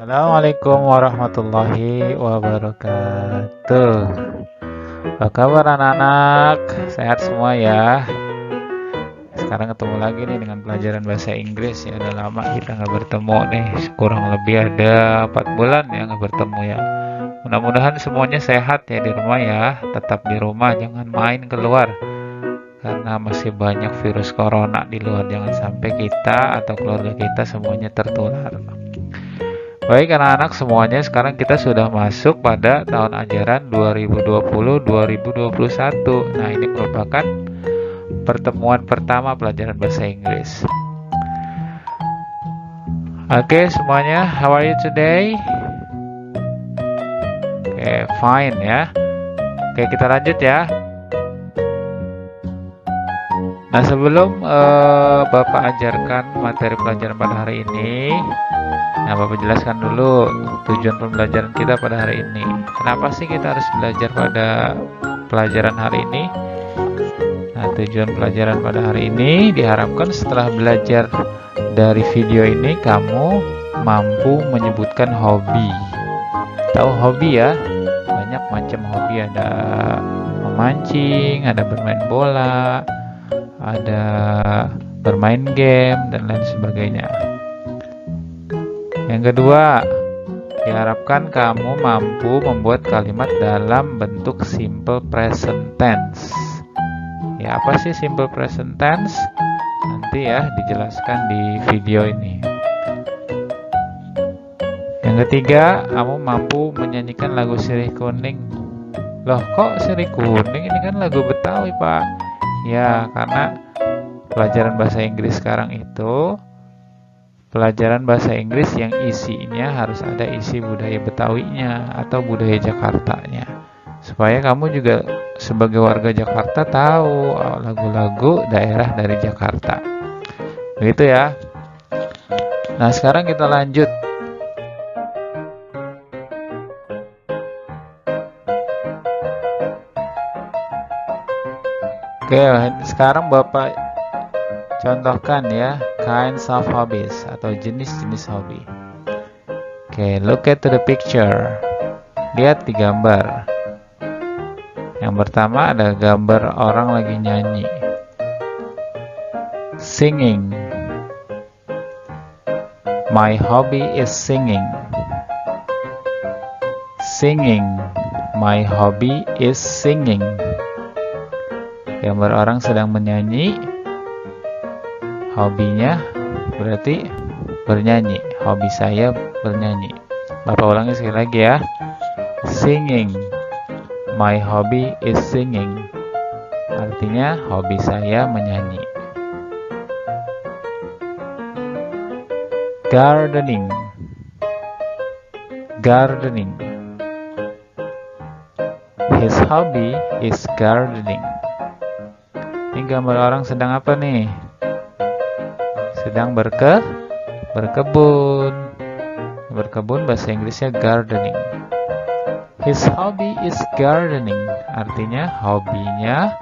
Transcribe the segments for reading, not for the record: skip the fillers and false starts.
Assalamualaikum warahmatullahi wabarakatuh. Apa kabar anak-anak? Sehat semua ya. Sekarang ketemu lagi nih dengan pelajaran bahasa Inggris ya. Udah lama kita nggak bertemu nih. Kurang lebih ada 4 bulan ya nggak bertemu ya. Mudah-mudahan semuanya sehat ya di rumah ya. Tetap di rumah, jangan main keluar. Karena masih banyak virus corona di luar. Jangan sampai kita atau keluarga kita semuanya tertular. Baik anak-anak semuanya, sekarang kita sudah masuk pada tahun ajaran 2020-2021. Nah, ini merupakan pertemuan pertama pelajaran bahasa Inggris. Oke, semuanya, how are you today? Oke, fine ya. Oke, kita lanjut ya. Nah, sebelum Bapak ajarkan materi pelajaran pada hari ini, nah, Bapak jelaskan dulu tujuan pembelajaran kita pada hari ini. Kenapa sih kita harus belajar pada pelajaran hari ini? Nah, tujuan pelajaran pada hari ini diharapkan setelah belajar dari video ini, kamu mampu menyebutkan hobi. Tahu hobi ya? Banyak macam hobi, ada memancing, ada bermain bola, ada bermain game, dan lain sebagainya. Yang kedua, diharapkan kamu mampu membuat kalimat dalam bentuk simple present tense. Ya, apa sih simple present tense? Nanti ya dijelaskan di video ini. Yang ketiga, kamu mampu menyanyikan lagu Sirih Kuning. Loh, kok Sirih Kuning? Ini kan lagu Betawi, Pak. Ya, karena pelajaran bahasa Inggris sekarang itu pelajaran bahasa Inggris yang isinya harus ada isi budaya Betawinya atau budaya Jakartanya. Supaya kamu juga sebagai warga Jakarta tahu lagu-lagu daerah dari Jakarta. Begitu ya. Nah, sekarang kita lanjut. Oke, sekarang Bapak contohkan ya, kinds of hobbies atau jenis-jenis hobi. Oke, look at the picture. Lihat di gambar. Yang pertama ada gambar orang lagi nyanyi. Singing. My hobby is singing. Singing. My hobby is singing. Gambar orang sedang menyanyi. Hobinya berarti bernyanyi. Hobi saya bernyanyi. Bapak ulangi sekali lagi ya. Singing. My hobby is singing. Artinya hobi saya menyanyi. Gardening. Gardening. His hobby is gardening. Ini gambar orang sedang apa nih? Sedang berkebun. Berkebun bahasa Inggrisnya gardening. His hobby is gardening. Artinya hobinya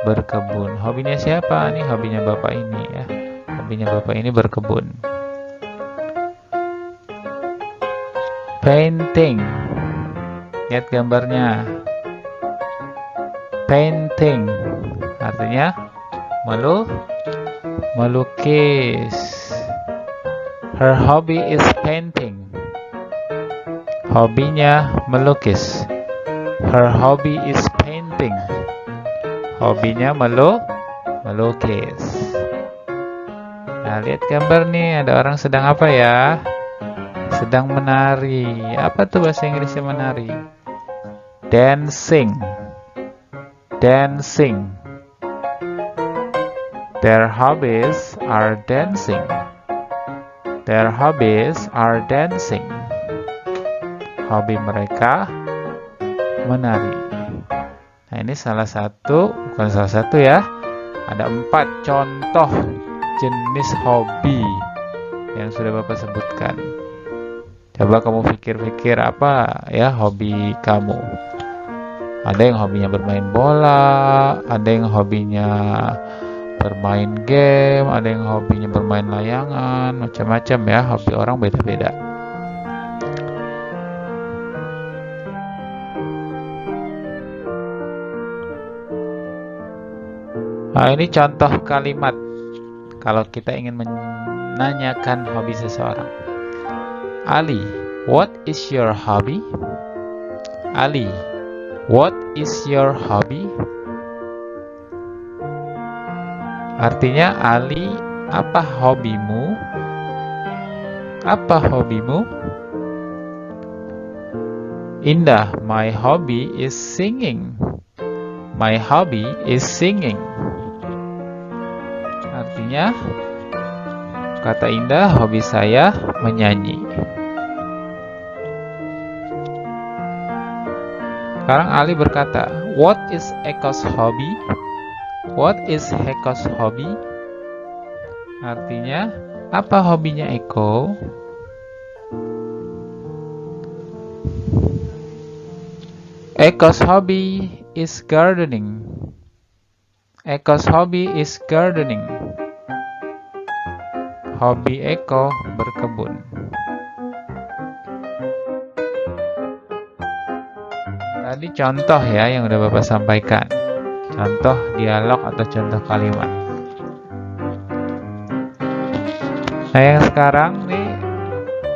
berkebun. Hobinya siapa? Nih hobinya Bapak ini ya. Hobinya Bapak ini berkebun. Painting. Lihat gambarnya. Painting. Artinya melukis. Her hobby is painting. Hobinya melukis. Her hobby is painting. Hobinya melukis. Nah, lihat gambar nih, ada orang sedang apa ya? Sedang menari. Apa tuh bahasa Inggrisnya menari? Dancing. Dancing. Their hobbies are dancing. Their hobbies are dancing. Hobi mereka menari. Nah, ini bukan salah satu ya. Ada 4 contoh jenis hobi yang sudah Bapak sebutkan. Coba kamu pikir-pikir apa ya hobi kamu. Ada yang hobinya bermain bola, ada yang hobinya bermain game, ada yang hobinya bermain layangan, macam-macam ya, hobi orang beda-beda. Nah, ini contoh kalimat kalau kita ingin menanyakan hobi seseorang. Ali, what is your hobby? Ali, what is your hobby? Artinya, Ali, apa hobimu? Apa hobimu? Indah, my hobby is singing. My hobby is singing. Artinya, kata Indah, hobi saya menyanyi. Sekarang Ali berkata, what is Eko's hobby? What is Eko's hobby? Artinya, apa hobinya Eko? Eko's hobby is gardening. Eko's hobby is gardening. Hobi Eko berkebun. Tadi contoh ya yang udah Bapak sampaikan. Contoh dialog atau contoh kalimat. Nah, yang sekarang nih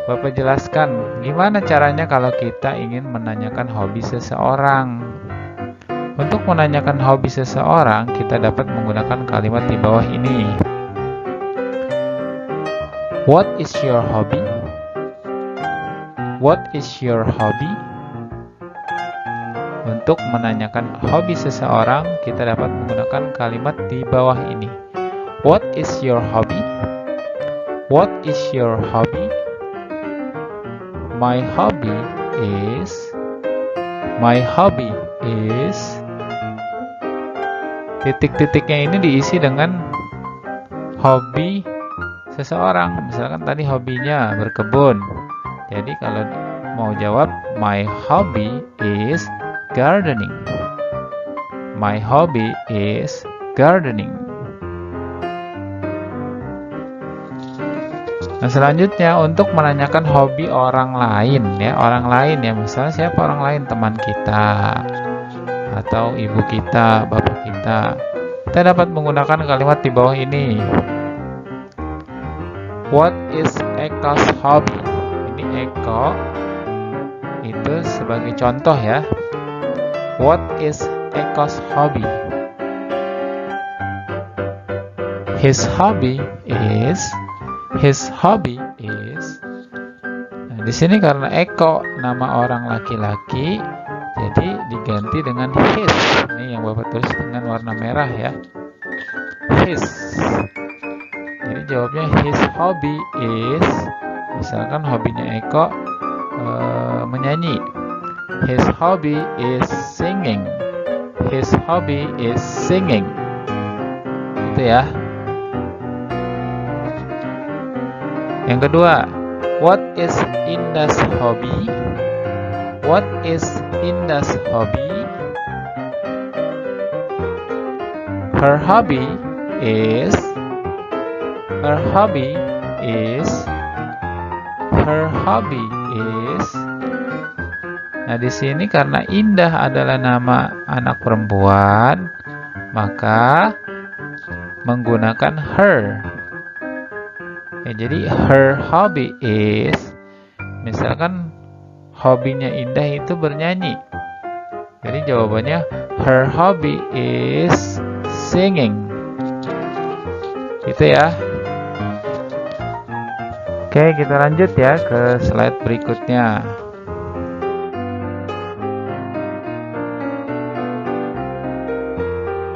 Bapak jelaskan gimana caranya kalau kita ingin menanyakan hobi seseorang. Untuk menanyakan hobi seseorang, kita dapat menggunakan kalimat di bawah ini. What is your hobby? What is your hobby? Untuk menanyakan hobi seseorang, kita dapat menggunakan kalimat di bawah ini. What is your hobby? What is your hobby? My hobby is titik-titiknya ini diisi dengan hobi seseorang. Misalkan tadi hobinya berkebun. Jadi kalau mau jawab, my hobby is gardening. My hobby is gardening. Nah, selanjutnya untuk menanyakan hobi orang lain ya, misalnya siapa orang lain, teman kita atau ibu kita, bapak kita dapat menggunakan kalimat di bawah ini. What is Eko's hobby? Ini Eko itu sebagai contoh ya. What is Eko's hobby? His hobby is. Nah, di sini karena Eko nama orang laki-laki, jadi diganti dengan his. Ini yang Bapak tulis dengan warna merah ya. His. Jadi jawabnya his hobby is, misalkan hobinya Eko menyanyi. His hobby is singing. His hobby is singing. Itu ya. Yang kedua, what is Indah's hobby? What is Indah's hobby? Her hobby is. Nah, di sini karena Indah adalah nama anak perempuan, maka menggunakan her. Ya, jadi her hobby is, misalkan hobinya Indah itu bernyanyi. Jadi jawabannya her hobby is singing. Gitu ya. Oke, kita lanjut ya ke slide berikutnya.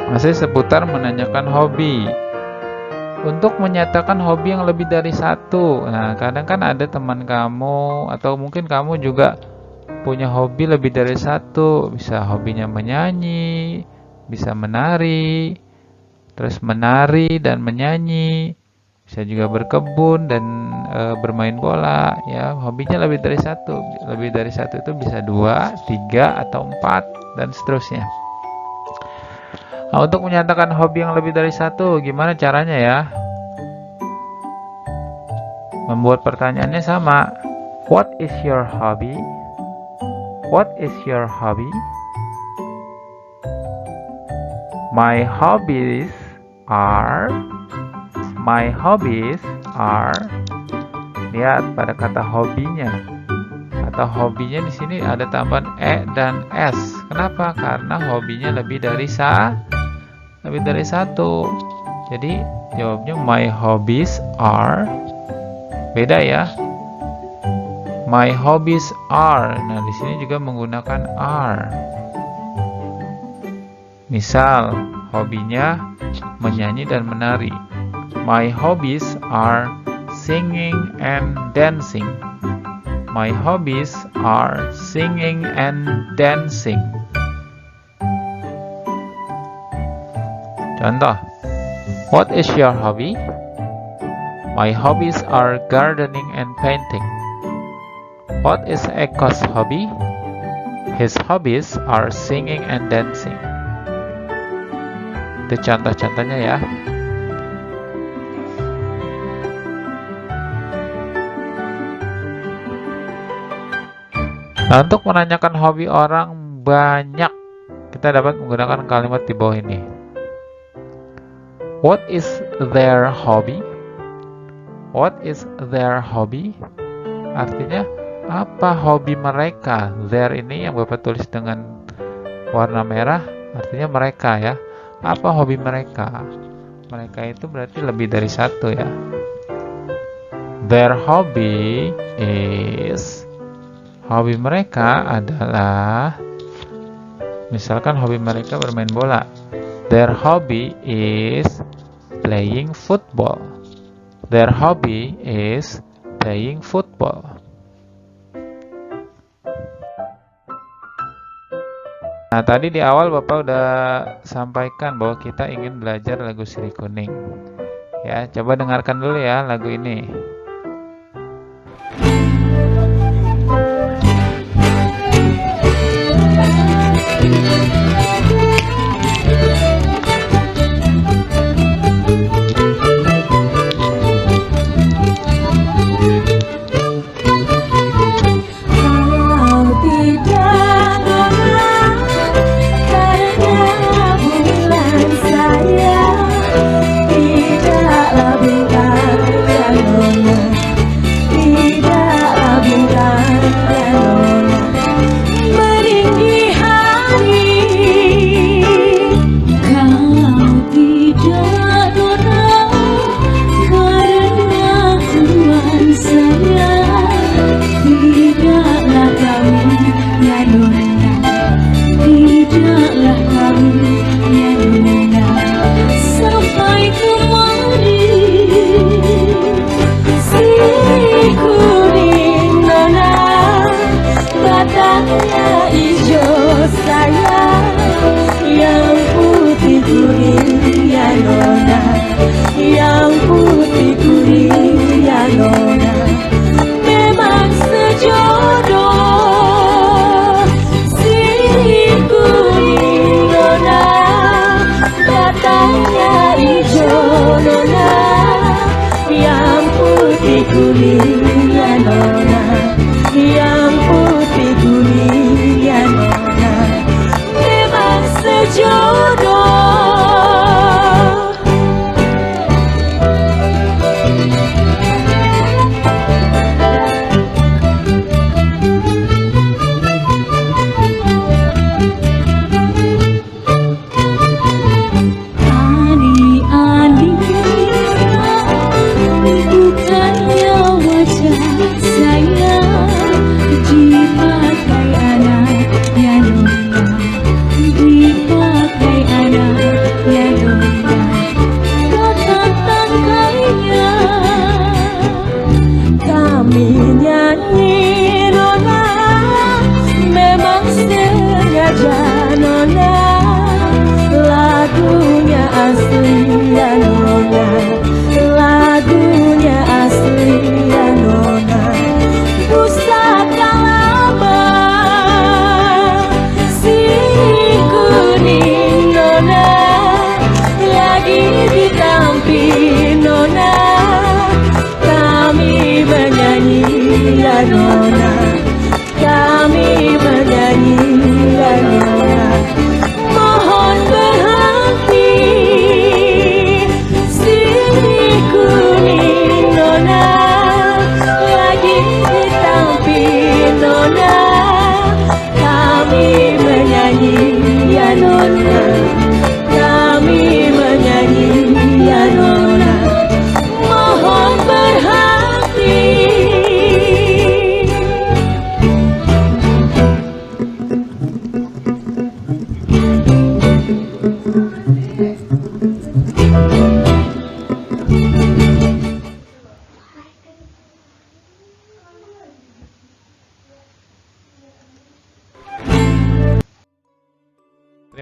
Masih seputar menanyakan hobi. Untuk menyatakan hobi yang lebih dari satu. Nah, kadang kan ada teman kamu atau mungkin kamu juga punya hobi lebih dari satu. Bisa hobinya menyanyi, bisa menari, terus menari dan menyanyi. Bisa juga berkebun dan bermain bola. Ya, hobinya lebih dari satu. Lebih dari satu itu bisa 2, 3, atau 4 dan seterusnya. Nah, untuk menyatakan hobi yang lebih dari satu, gimana caranya ya? Membuat pertanyaannya sama. What is your hobby? What is your hobby? My hobby is. are, my hobbies are. Lihat pada kata hobinya. Kata hobinya di sini ada tambahan e dan s. Kenapa? Karena hobinya lebih dari satu. Jadi jawabnya my hobbies are. Beda ya. My hobbies are. Nah, di sini juga menggunakan are. Misal, hobinya menyanyi dan menari. My hobbies are singing and dancing. My hobbies are singing and dancing. Contoh, what is your hobby? My hobbies are gardening and painting. What is Eko's hobby? His hobbies are singing and dancing. Itu contoh-contohnya ya. Nah, untuk menanyakan hobi orang banyak, kita dapat menggunakan kalimat di bawah ini. What is their hobby? What is their hobby? Artinya, apa hobi mereka? Their ini yang Bapak tulis dengan warna merah, artinya mereka ya. Apa hobi mereka? Mereka itu berarti lebih dari satu ya. Their hobby is, hobi mereka adalah, misalkan hobi mereka bermain bola. Their hobby is playing football. Their hobby is playing football. Nah, tadi di awal Bapak udah sampaikan bahwa kita ingin belajar lagu Sri Kuning. Ya, coba dengarkan dulu ya lagu ini.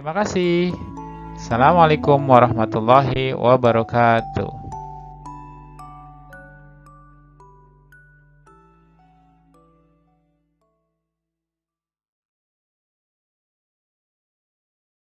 Terima kasih. Assalamualaikum warahmatullahi wabarakatuh.